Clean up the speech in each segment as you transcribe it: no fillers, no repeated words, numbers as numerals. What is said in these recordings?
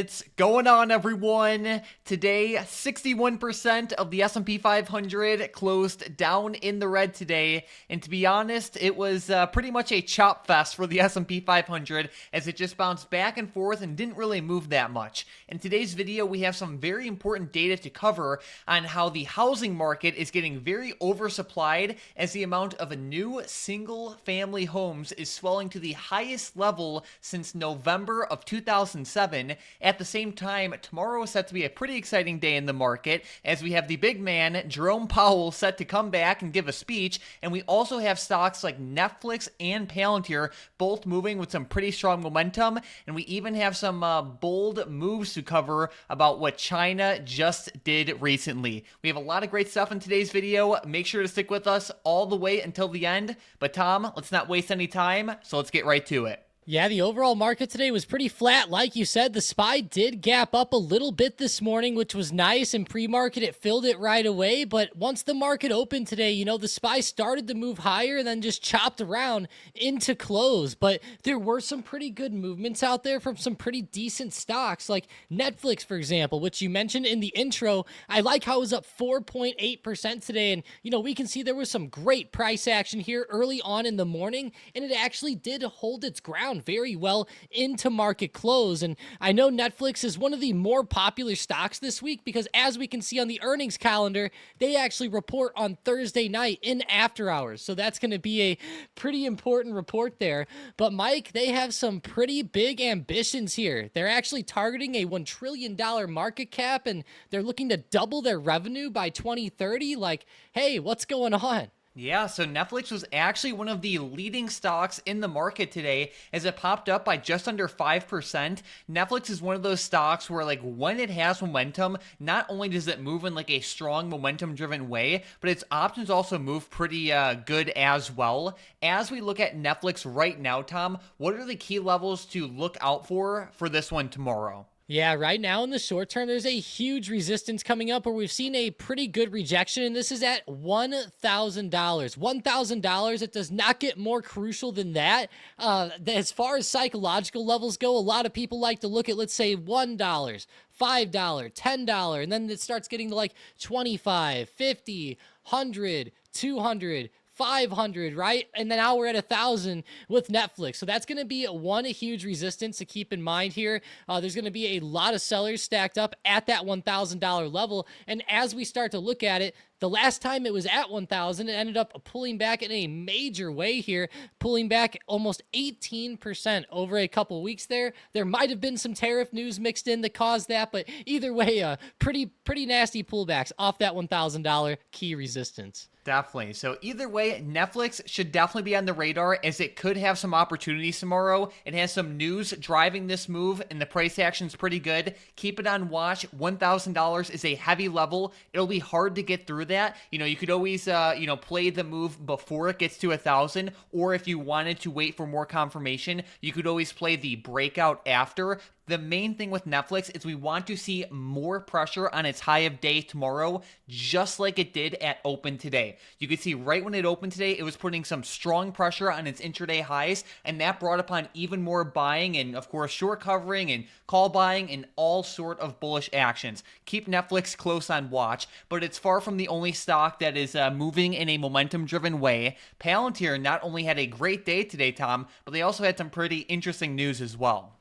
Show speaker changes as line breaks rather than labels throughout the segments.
markets going on, everyone? Today, 61% of the S&P 500 closed down in the red today, and to be honest, it was pretty much a chop fest for the S&P 500 as it just bounced back and forth and didn't really move that much. In today's video, we have some very important data to cover on how the housing market is getting very oversupplied as the amount of new single-family homes is swelling to the highest level since November of 2007. At the same time, tomorrow is set to be a pretty exciting day in the market as we have the big man, Jerome Powell, set to come back and give a speech, and we also have stocks like Netflix and Palantir both moving with some pretty strong momentum, and we even have some bold moves to cover about what China just did recently. We have a lot of great stuff in today's video. Make sure to stick with us all the way until the end. But Tom, let's not waste any time, so let's get right to it.
Yeah, the overall market today was pretty flat. Like you said, the SPY did gap up a little bit this morning, which was nice. In pre-market, it filled it right away. But once the market opened today, the SPY started to move higher and then just chopped around into close. But there were some pretty good movements out there from some pretty decent stocks, like Netflix, for example, which you mentioned in the intro. I like how it was up 4.8% today. And, we can see there was some great price action here early on in the morning, and it actually did hold its ground very well into market close. And I know Netflix is one of the more popular stocks this week because, as we can see on the earnings calendar, they actually report on Thursday night in after hours. So that's going to be a pretty important report there. But Mike, they have some pretty big ambitions here. They're actually targeting a $1 trillion market cap, and they're looking to double their revenue by 2030. Like, hey, what's going on?
Yeah, so Netflix was actually one of the leading stocks in the market today as it popped up by just under 5%. Netflix is one of those stocks where, when it has momentum, not only does it move in a strong momentum-driven way, but its options also move pretty good as well. As we look at Netflix right now, Tom, what are the key levels to look out for this one tomorrow?
Yeah, right now in the short term, there's a huge resistance coming up where we've seen a pretty good rejection, and this is at $1,000. $1,000, it does not get more crucial than that. As far as psychological levels go, a lot of people like to look at, let's say, $1, $5, $10, and then it starts getting to 25, 50, 100, 200, 500, right? And then now we're at 1,000 with Netflix. So that's going to be one huge resistance to keep in mind here. There's going to be a lot of sellers stacked up at that $1,000 level. And as we start to look at it, the last time it was at 1,000, it ended up pulling back in a major way here, pulling back almost 18% over a couple weeks there. There might have been some tariff news mixed in that caused that, but either way, pretty nasty pullbacks off that $1,000 key resistance.
Definitely. So either way, Netflix should definitely be on the radar as it could have some opportunities tomorrow. It has some news driving this move, and the price action's pretty good. Keep it on watch. $1,000 is a heavy level. It'll be hard to get through that. You could always, play the move before it gets to 1,000, or if you wanted to wait for more confirmation, you could always play the breakout after. The main thing with Netflix is we want to see more pressure on its high of day tomorrow, just like it did at open today. You could see right when it opened today, it was putting some strong pressure on its intraday highs, and that brought upon even more buying and, of course, short covering and call buying and all sort of bullish actions. Keep Netflix close on watch, but it's far from the only stock that is moving in a momentum-driven way. Palantir not only had a great day today, Tom, but they also had some pretty interesting news as well.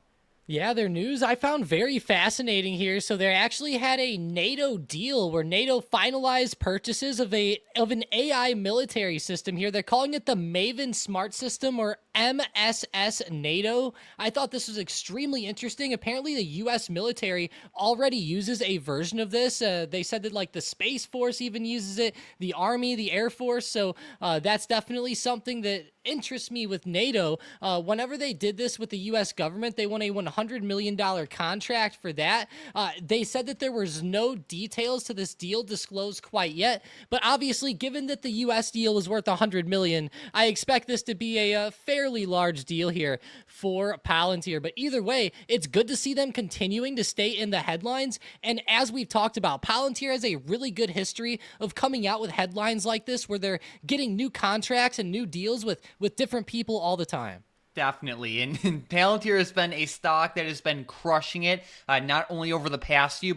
Yeah, their news I found very fascinating here. So they actually had a NATO deal where NATO finalized purchases of an AI military system here. They're calling it the Maven Smart System, or MSS NATO. I thought this was extremely interesting. Apparently, the U.S. military already uses a version of this. They said that the Space Force even uses it, the Army, the Air Force. So that's definitely something that interests me with NATO. Whenever they did this with the U.S. government, they won a $100 million contract for that. They said that there was no details to this deal disclosed quite yet, but obviously, given that the U.S. deal was worth $100 million, I expect this to be a fairly large deal here for Palantir. But either way, it's good to see them continuing to stay in the headlines. And as we've talked about, Palantir has a really good history of coming out with headlines like this, where they're getting new contracts and new deals with different people all the time.
Definitely. And Palantir has been a stock that has been crushing it, not only over the past year,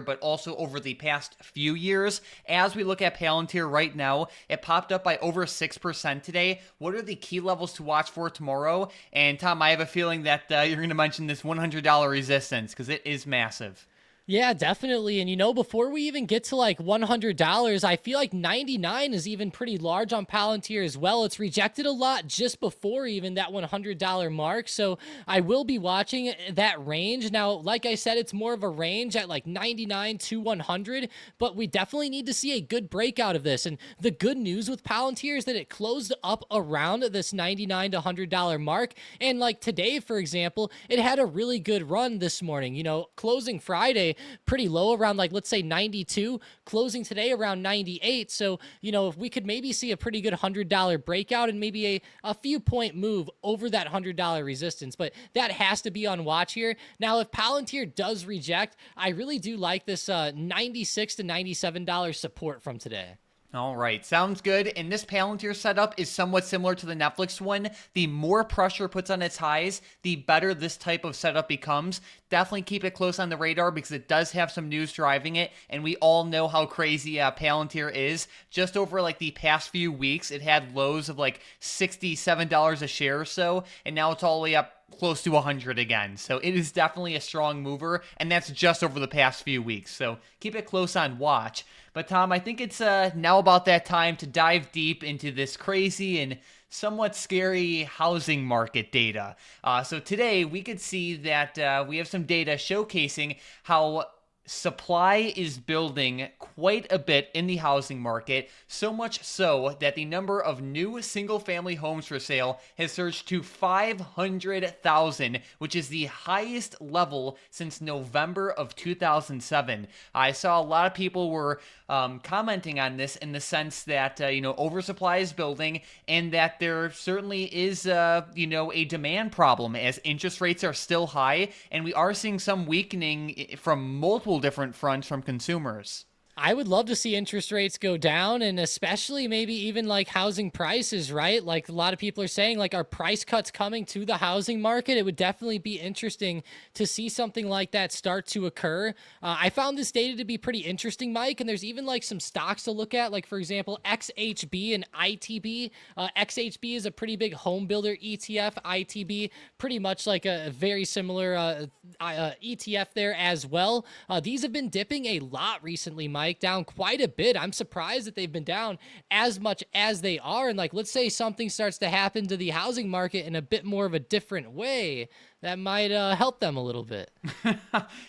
but also over the past few years. As we look at Palantir right now, it popped up by over 6% today. What are the key levels to watch for tomorrow? And Tom, I have a feeling that you're going to mention this $100 resistance because it is massive.
Yeah, definitely. And before we even get to like $100, I feel like 99 is even pretty large on Palantir as well. It's rejected a lot just before even that $100 mark. So I will be watching that range. Now, like I said, it's more of a range at like 99 to 100, but we definitely need to see a good breakout of this. And the good news with Palantir is that it closed up around this $99 to $100 mark. And like today, for example, it had a really good run this morning, closing Friday pretty low around like, let's say 92, closing today around 98. So, if we could maybe see a pretty good $100 breakout and maybe a few point move over that $100 resistance, but that has to be on watch here. Now, if Palantir does reject, I really do like this $96 to $97 support from today.
All right, sounds good. And this Palantir setup is somewhat similar to the Netflix one. The more pressure puts on its highs, the better this type of setup becomes. Definitely keep it close on the radar because it does have some news driving it, and we all know how crazy Palantir is. Just over like the past few weeks, it had lows of like $67 a share or so, and now it's all the way up close to 100 again. So it is definitely a strong mover, and that's just over the past few weeks. So keep it close on watch. But Tom, I think it's now about that time to dive deep into this crazy and somewhat scary housing market data. So today we could see that we have some data showcasing how supply is building quite a bit in the housing market, so much so that the number of new single-family homes for sale has surged to 500,000, which is the highest level since November of 2007. I saw a lot of people were commenting on this in the sense that, oversupply is building and that there certainly is, a demand problem as interest rates are still high, and we are seeing some weakening from multiple different fronts from consumers.
I would love to see interest rates go down, and especially maybe even like housing prices, right? Like a lot of people are saying, like, are price cuts coming to the housing market? It would definitely be interesting to see something like that start to occur. I found this data to be pretty interesting, Mike, and there's even like some stocks to look at, like for example, XHB and ITB. XHB is a pretty big home builder ETF. ITB, pretty much like a very similar ETF there as well. These have been dipping a lot recently, Mike. Down quite a bit. I'm surprised that they've been down as much as they are. And like, let's say something starts to happen to the housing market in a bit more of a different way, that might help them a little bit.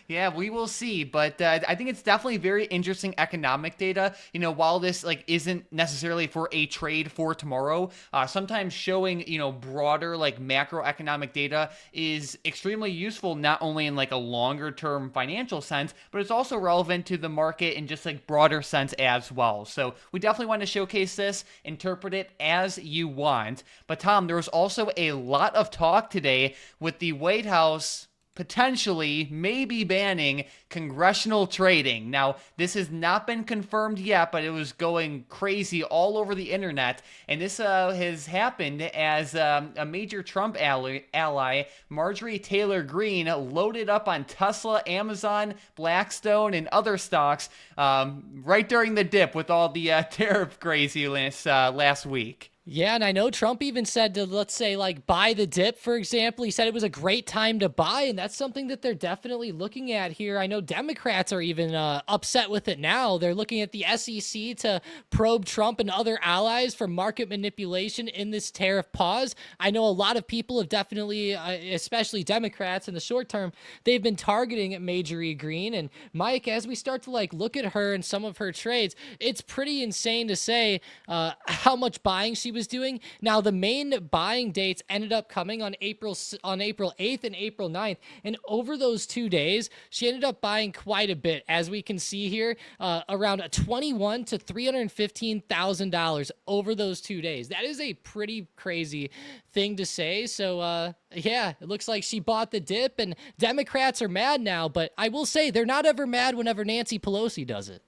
Yeah, we will see. But I think it's definitely very interesting economic data. While this isn't necessarily for a trade for tomorrow, sometimes showing broader macroeconomic data is extremely useful, not only in a longer term financial sense, but it's also relevant to the market in just broader sense as well. So we definitely want to showcase this, interpret it as you want. But Tom, there was also a lot of talk today with the White House potentially maybe banning congressional trading. Now, this has not been confirmed yet, but it was going crazy all over the internet. And this has happened as a major Trump ally, Marjorie Taylor Greene, loaded up on Tesla, Amazon, Blackstone, and other stocks right during the dip with all the tariff craziness last week.
Yeah, and I know Trump even said to, let's say, buy the dip, for example. He said it was a great time to buy, and that's something that they're definitely looking at here. I know Democrats are even upset with it now. They're looking at the SEC to probe Trump and other allies for market manipulation in this tariff pause. I know a lot of people have definitely, especially Democrats in the short term, they've been targeting Marjorie Greene. And Mike, as we start to look at her and some of her trades, it's pretty insane to say how much buying she was doing. Now, the main buying dates ended up coming on April 8th and April 9th. And over those 2 days, she ended up buying quite a bit, as we can see here, around $21,000 to $315,000 over those 2 days. That is a pretty crazy thing to say. So, yeah, it looks like she bought the dip, and Democrats are mad now. But I will say they're not ever mad whenever Nancy Pelosi does it.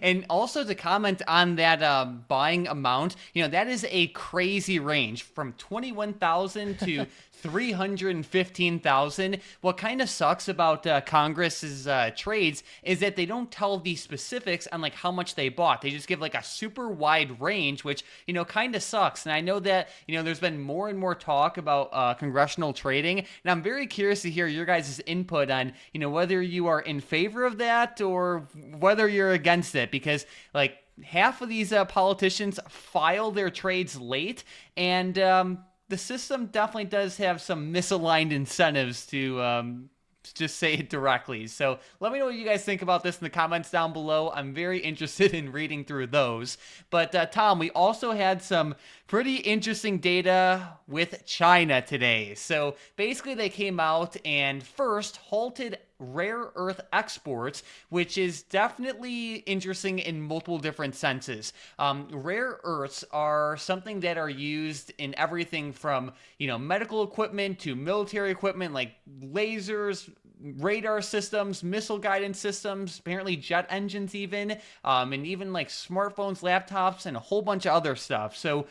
And also to comment on that buying amount, that is a crazy range from 21,000 to 315,000. What kind of sucks about Congress's trades is that they don't tell the specifics on like how much they bought. They just give like a super wide range, which kind of sucks. And I know that there's been more and more talk about congressional trading, and I'm very curious to hear your guys' input on whether you are in favor of that or whether you're against it, because like half of these politicians file their trades late, and the system definitely does have some misaligned incentives to just say it directly. So let me know what you guys think about this in the comments down below. I'm very interested in reading through those. But Tom, we also had some pretty interesting data with China today. So basically they came out and first halted rare earth exports, which is definitely interesting in multiple different senses. Rare earths are something that are used in everything from medical equipment to military equipment like lasers, radar systems, missile guidance systems, apparently jet engines even, and even like smartphones, laptops, and a whole bunch of other stuff. So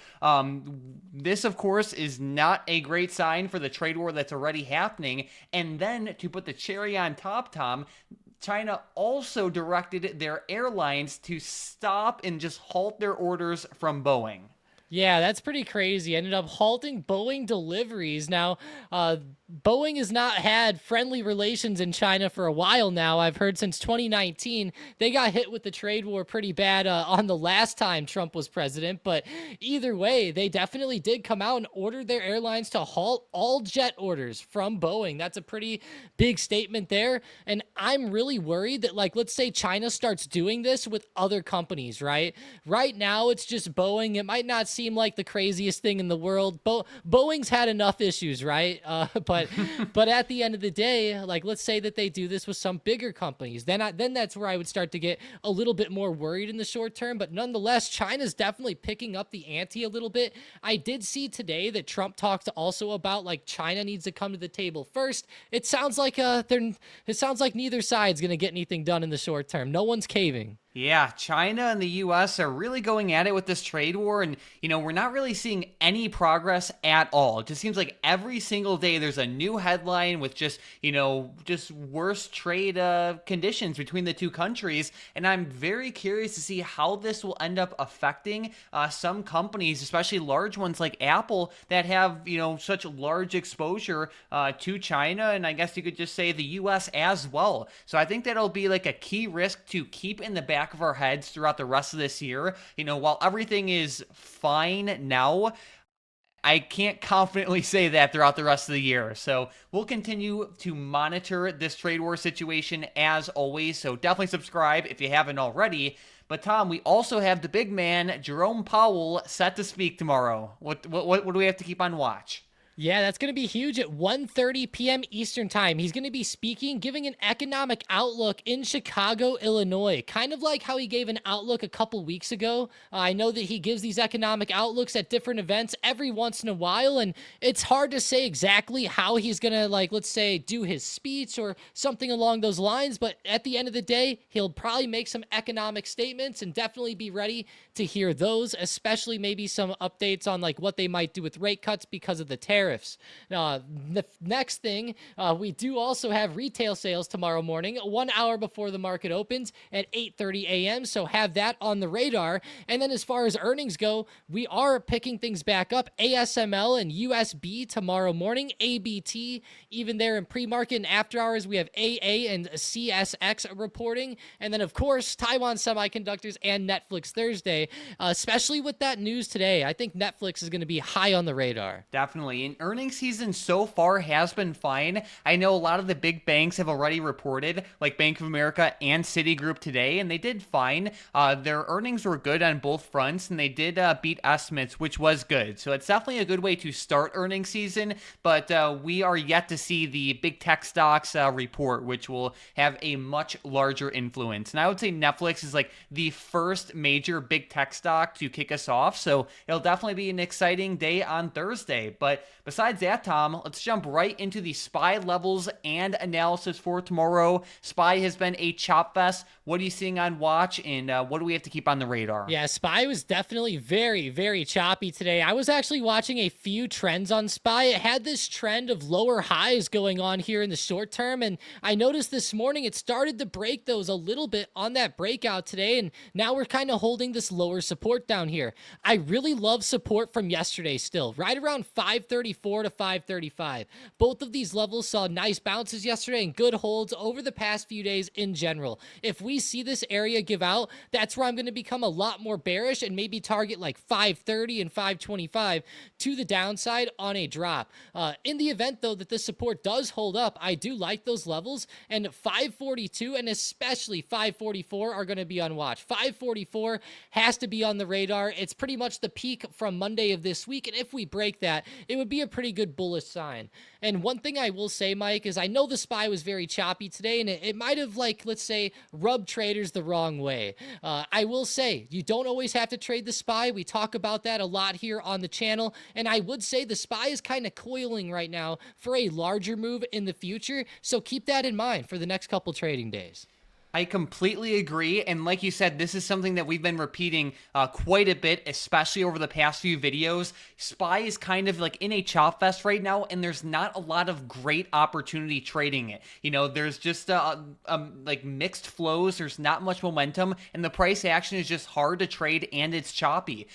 this, of course, is not a great sign for the trade war that's already happening. And then to put the cherry on top, Tom, China also directed their airlines to stop and just halt their orders from Boeing.
Yeah, that's pretty crazy. Ended up halting Boeing deliveries. Now, Boeing has not had friendly relations in China for a while now. I've heard since 2019. They got hit with the trade war pretty bad on the last time Trump was president. But either way, they definitely did come out and order their airlines to halt all jet orders from Boeing. That's a pretty big statement there. And I'm really worried that, like, let's say China starts doing this with other companies, right? Right now, it's just Boeing. It might not seem like the craziest thing in the world. Boeing's had enough issues, right? But at the end of the day, like, let's say that they do this with some bigger companies, then that's where I would start to get a little bit more worried in the short term. But nonetheless, China's definitely picking up the ante a little bit. I did see today that Trump talked also about like China needs to come to the table first. It sounds like neither side's gonna get anything done in the short term. No one's caving.
Yeah, China and the US are really going at it with this trade war, and we're not really seeing any progress at all. It just seems like every single day there's a new headline with just worse trade conditions between the two countries, and I'm very curious to see how this will end up affecting some companies, especially large ones like Apple that have such large exposure to China, and I guess you could just say the US as well. So I think that'll be like a key risk to keep in the back of our heads throughout the rest of this year. While everything is fine now, I can't confidently say that throughout the rest of the year. So we'll continue to monitor this trade war situation as always. So definitely subscribe if you haven't already. But Tom, we also have the big man, Jerome Powell, set to speak tomorrow. What do we have to keep on watch?
Yeah, that's going to be huge at 1:30 p.m. Eastern time. He's going to be speaking, giving an economic outlook in Chicago, Illinois, kind of like how he gave an outlook a couple weeks ago. I know that he gives these economic outlooks at different events every once in a while, and it's hard to say exactly how he's going to, like, let's say, do his speech or something along those lines, but at the end of the day, he'll probably make some economic statements and definitely be ready to hear those, especially maybe some updates on, like, what they might do with rate cuts because of the tariffs. The next thing, we do also have retail sales tomorrow morning, 1 hour before the market opens at 8:30 a.m. So have that on the radar. And then as far as earnings go, we are picking things back up. ASML and USB tomorrow morning, ABT, even there in pre-market and after hours, we have AA and CSX reporting. And then, of course, Taiwan Semiconductors and Netflix Thursday, especially with that news today. I think Netflix is going to be high on the radar.
Definitely. And earnings season so far has been fine. I know a lot of the big banks have already reported, like Bank of America and Citigroup today, and they did fine. Their earnings were good on both fronts, and they did beat estimates, which was good. So it's definitely a good way to start earnings season, but we are yet to see the big tech stocks report, which will have a much larger influence. And I would say Netflix is like the first major big tech stock to kick us off, so it'll definitely be an exciting day on Thursday. But Besides that, Tom, let's jump right into the SPY levels and analysis for tomorrow. SPY has been a chop fest. What are you seeing on watch, and what do we have to keep on the radar?
Yeah, SPY was definitely very, very choppy today. I was actually watching a few trends on SPY. It had this trend of lower highs going on here in the short term, and I noticed this morning it started to break those a little bit on that breakout today, and now we're kind of holding this lower support down here. I really love support from yesterday still, right around 534 to 535. Both of these levels saw nice bounces yesterday and good holds over the past few days in general. If we see this area give out, that's where I'm going to become a lot more bearish and maybe target like 530 and 525 to the downside on a drop. In the event, though, that this support does hold up, I do like those levels, and 542 and especially 544 are going to be on watch. 544 has to be on the radar. It's pretty much the peak from Monday of this week, and if we break that, it would be a pretty good bullish sign. And one thing I will say, Mike, is I know the SPY was very choppy today, and it might have, like, let's say, rubbed traders the wrong way. I will say, you don't always have to trade the SPY. We talk about that a lot here on the channel, and I would say the SPY is kind of coiling right now for a larger move in the future, so keep that in mind for the next couple trading days.
I completely agree, and like you said, this is something that we've been repeating quite a bit, especially over the past few videos. SPY is kind of like in a chop fest right now, and there's not a lot of great opportunity trading it. You know, there's just like mixed flows, there's not much momentum, and the price action is just hard to trade, and it's choppy.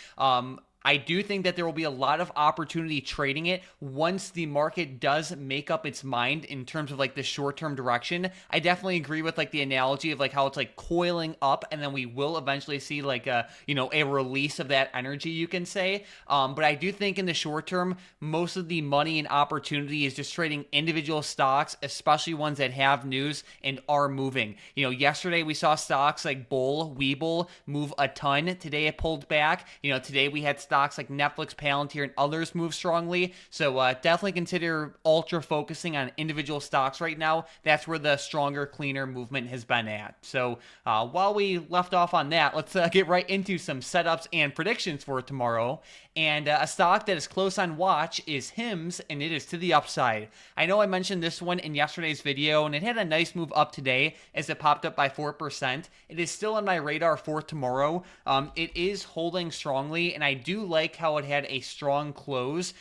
I do think that there will be a lot of opportunity trading it once the market does make up its mind in terms of like the short-term direction. I definitely agree with like the analogy of like how it's like coiling up, and then we will eventually see like a, you know, a release of that energy, you can say. But I do think in the short term, most of the money and opportunity is just trading individual stocks, especially ones that have news and are moving. You know, yesterday we saw stocks like Webull move a ton. Today it pulled back. You know, today we had stocks like Netflix, Palantir, and others move strongly. So definitely consider ultra focusing on individual stocks right now. That's where the stronger, cleaner movement has been at. So while we left off on that, let's get right into some setups and predictions for tomorrow. And a stock that is close on watch is Hims, and it is to the upside. I know I mentioned this one in yesterday's video, and it had a nice move up today as it popped up by 4%. It is still on my radar for tomorrow. It is holding strongly, and I do like how it had a strong close.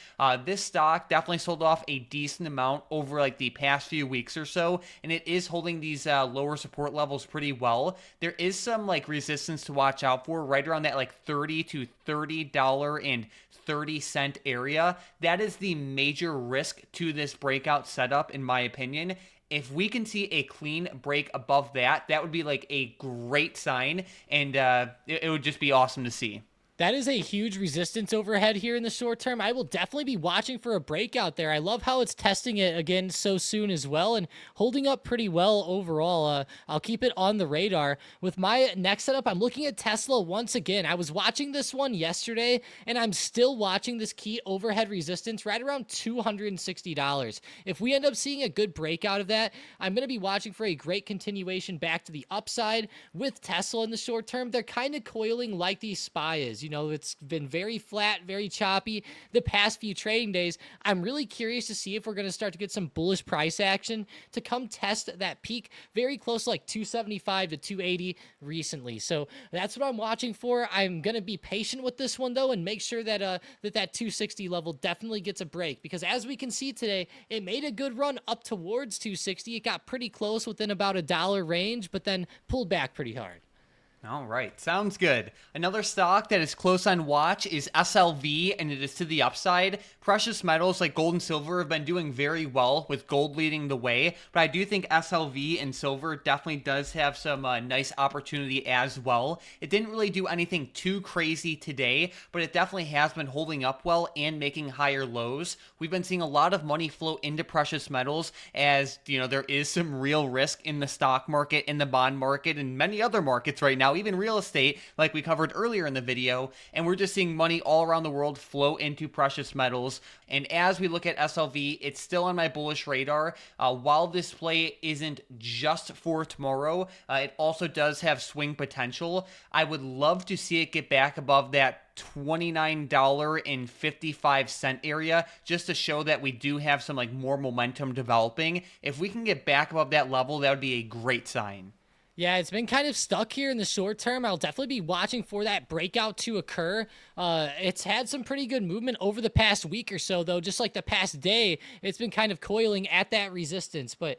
This stock definitely sold off a decent amount over like the past few weeks or so, and it is holding these lower support levels pretty well. There is some like resistance to watch out for right around that like $30 to $30.30 area. That is the major risk to this breakout setup, in my opinion. If we can see a clean break above that, that would be like a great sign, and it would just be awesome to see.
That is a huge resistance overhead here in the short term. I will definitely be watching for a breakout there. I love how it's testing it again so soon as well and holding up pretty well overall. I'll keep it on the radar. With my next setup, I'm looking at Tesla once again. I was watching this one yesterday, and I'm still watching this key overhead resistance right around $260. If we end up seeing a good breakout of that, I'm going to be watching for a great continuation back to the upside with Tesla in the short term. They're kind of coiling like the SPY is. You know, it's been very flat, very choppy the past few trading days. I'm really curious to see if we're going to start to get some bullish price action to come test that peak very close to like 275 to 280 recently. So that's what I'm watching for. I'm going to be patient with this one though, and make sure that that 260 level definitely gets a break, because as we can see today, it made a good run up towards 260. It got pretty close within about $1 range, but then pulled back pretty hard.
All right, sounds good. Another stock that is close on watch is SLV, and it is to the upside. Precious metals like gold and silver have been doing very well, with gold leading the way, but I do think SLV and silver definitely does have some nice opportunity as well. It didn't really do anything too crazy today, but it definitely has been holding up well and making higher lows. We've been seeing a lot of money flow into precious metals, as you know, there is some real risk in the stock market, in the bond market, and many other markets right now now, even real estate, like we covered earlier in the video, and we're just seeing money all around the world flow into precious metals. And as we look at SLV, it's still on my bullish radar. While this play isn't just for tomorrow, it also does have swing potential. I would love to see it get back above that $29.55 area, just to show that we do have some like more momentum developing. If we can get back above that level, that would be a great sign.
Yeah, it's been kind of stuck here in the short term. I'll definitely be watching for that breakout to occur. It's had some pretty good movement over the past week or so, though. Just like the past day, it's been kind of coiling at that resistance. But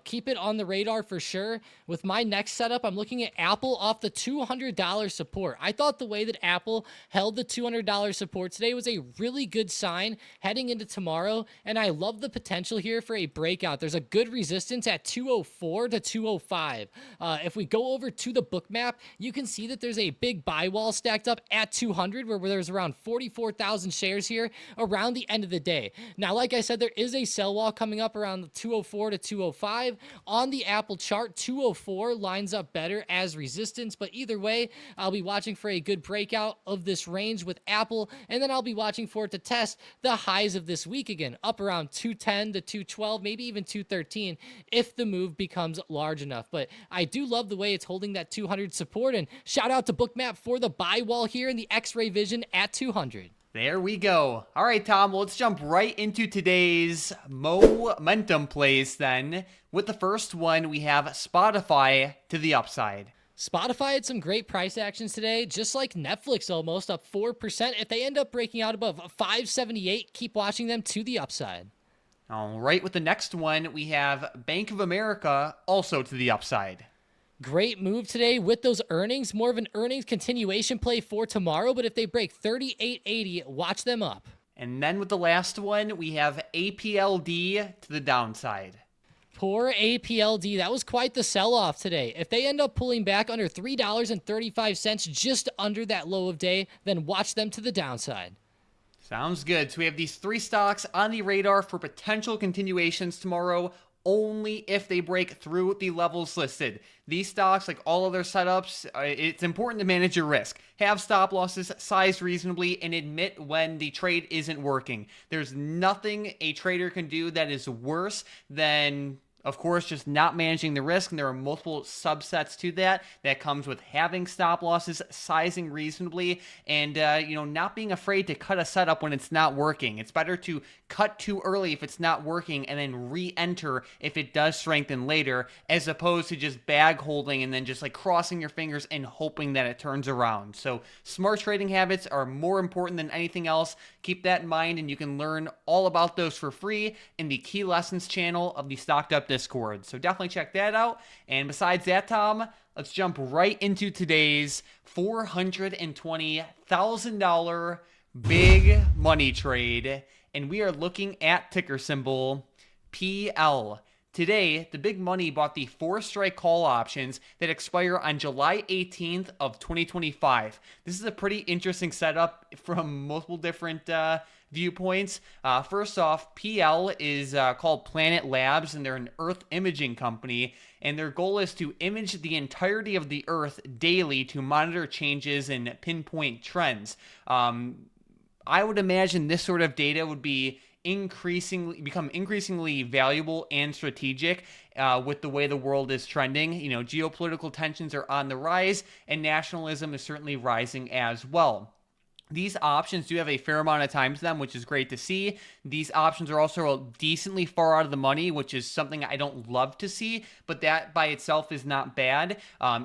keep it on the radar for sure. With my next setup, I'm looking at Apple off the $200 support. I thought the way that Apple held the $200 support today was a really good sign heading into tomorrow, and I love the potential here for a breakout. There's a good resistance at 204 to 205. If we go over to the Bookmap, you can see that there's a big buy wall stacked up at 200, where there's around 44,000 shares here around the end of the day. Now, like I said, there is a sell wall coming up around the 204 to 205. On the Apple chart, 204 lines up better as resistance, but either way, I'll be watching for a good breakout of this range with Apple, and then I'll be watching for it to test the highs of this week again, up around 210 to 212, maybe even 213, if the move becomes large enough. But I do love the way it's holding that 200 support, and shout out to Bookmap for the buy wall here in the X-ray vision at 200.
There we go. All right, Tom, well, let's jump right into today's momentum plays then. With the first one, we have Spotify to the upside.
Spotify had some great price actions today, just like Netflix almost, up 4%. If they end up breaking out above 578, keep watching them to the upside.
All right, with the next one, we have Bank of America also to the upside.
Great move today with those earnings. More of an earnings continuation play for tomorrow, but if they break 38.80, watch them up.
And then with the last one, we have APLD to the downside.
Poor APLD. That was quite the sell-off today. If they end up pulling back under $3.35, just under that low of day, then watch them to the downside.
Sounds good. So we have these three stocks on the radar for potential continuations tomorrow, only if they break through the levels listed. These stocks, like all other setups, it's important to manage your risk. Have stop losses sized reasonably and admit when the trade isn't working. There's nothing a trader can do that is worse than, of course, just not managing the risk, and there are multiple subsets to that. That comes with having stop losses, sizing reasonably, and not being afraid to cut a setup when it's not working. It's better to cut too early if it's not working and then re-enter if it does strengthen later, as opposed to just bag holding and then just like crossing your fingers and hoping that it turns around. So smart trading habits are more important than anything else. Keep that in mind, and you can learn all about those for free in the Key Lessons channel of the Stocked Up Discord. So definitely check that out. And besides that, Tom, let's jump right into today's $420,000 big money trade. And we are looking at ticker symbol PL. Today, the big money bought the 4-strike call options that expire on July 18th of 2025. This is a pretty interesting setup from multiple different viewpoints. First off, PL is called Planet Labs, and they're an Earth imaging company, and their goal is to image the entirety of the Earth daily to monitor changes and pinpoint trends. I would imagine this sort of data would become increasingly valuable and strategic with the way the world is trending. Geopolitical tensions are on the rise, and nationalism is certainly rising as well. These options do have a fair amount of time to them, which is great to see. These options are also decently far out of the money, which is something I don't love to see, but that by itself is not bad.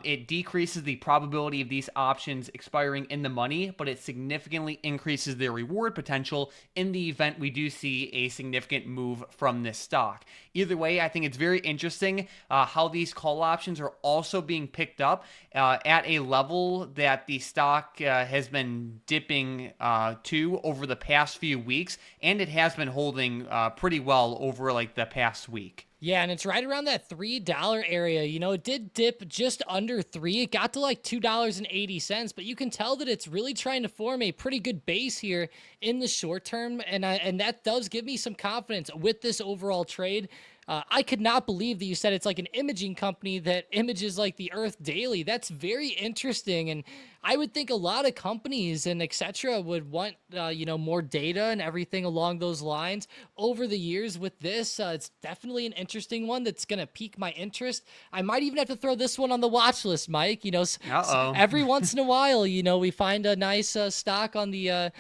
It decreases the probability of these options expiring in the money, but it significantly increases their reward potential in the event we do see a significant move from this stock. Either way, I think it's very interesting how these call options are also being picked up at a level that the stock has been dipping to over the past few weeks, and it has been holding pretty well over like the past week.
Yeah, and it's right around that $3 area. It did dip just under $3. It got to like $2.80, but you can tell that it's really trying to form a pretty good base here in the short term, and that does give me some confidence with this overall trade. I could not believe that you said it's like an imaging company that images like the Earth daily. That's very interesting. And I would think a lot of companies and etc. would want, more data and everything along those lines over the years with this. It's definitely an interesting one that's going to pique my interest. I might even have to throw this one on the watch list, Mike.
Uh-oh.
Every once in a while, we find a nice stock on the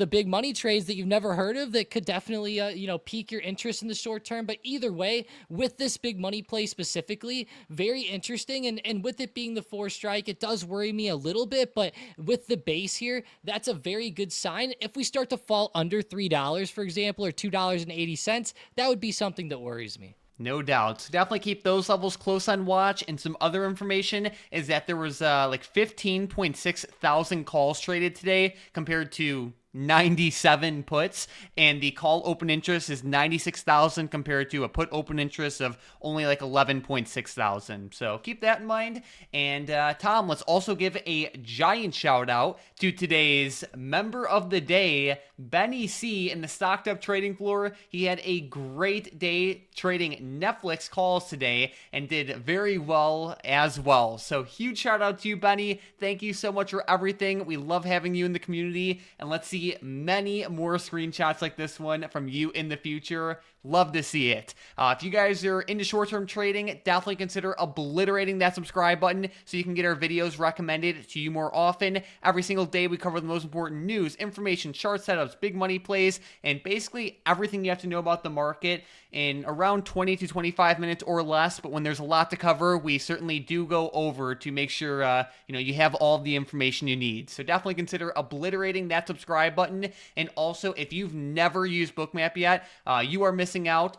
big money trades that you've never heard of that could definitely, pique your interest in the short term. But either way, with this big money play specifically, very interesting. And with it being the 4 strike, it does worry me a little bit, but with the base here, that's a very good sign. If we start to fall under $3, for example, or $2.80, that would be something that worries me.
No doubt. So definitely keep those levels close on watch. And some other information is that there was like 15.6 thousand calls traded today compared to 97 puts, and the call open interest is 96,000 compared to a put open interest of only like 11.6 thousand. So keep that in mind. And Tom, let's also give a giant shout out to today's member of the day, Benny C in the Stocked Up trading floor. He had a great day trading Netflix calls today and did very well as well. So huge shout out to you, Benny. Thank you so much for everything. We love having you in the community, and let's see many more screenshots like this one from you in the future. Love to see it. If you guys are into short-term trading, definitely consider obliterating that subscribe button so you can get our videos recommended to you more often. Every single day we cover the most important news, information, chart setups, big money plays, and basically everything you have to know about the market in around 20 to 25 minutes or less. But when there's a lot to cover, we certainly do go over to make sure you have all the information you need. So definitely consider obliterating that subscribe button. And also, if you've never used Bookmap yet, you are missing out.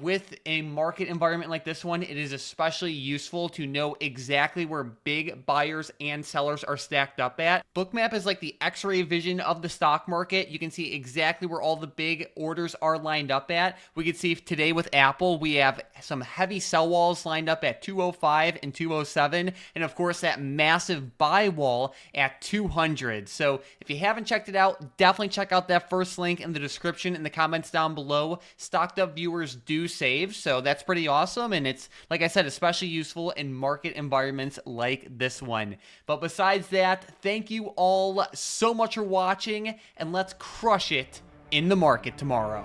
With a market environment like this one, it is especially useful to know exactly where big buyers and sellers are stacked up at. Bookmap is like the x-ray vision of the stock market. You can see exactly where all the big orders are lined up at. We can see today with Apple, we have some heavy sell walls lined up at 205 and 207, and of course that massive buy wall at 200. So if you haven't checked it out, definitely check out that first link in the description in the comments down below. Stocked Up viewers do save, so that's pretty awesome, and it's, like I said, especially useful in market environments like this one. But besides that, thank you all so much for watching, and let's crush it in the market tomorrow.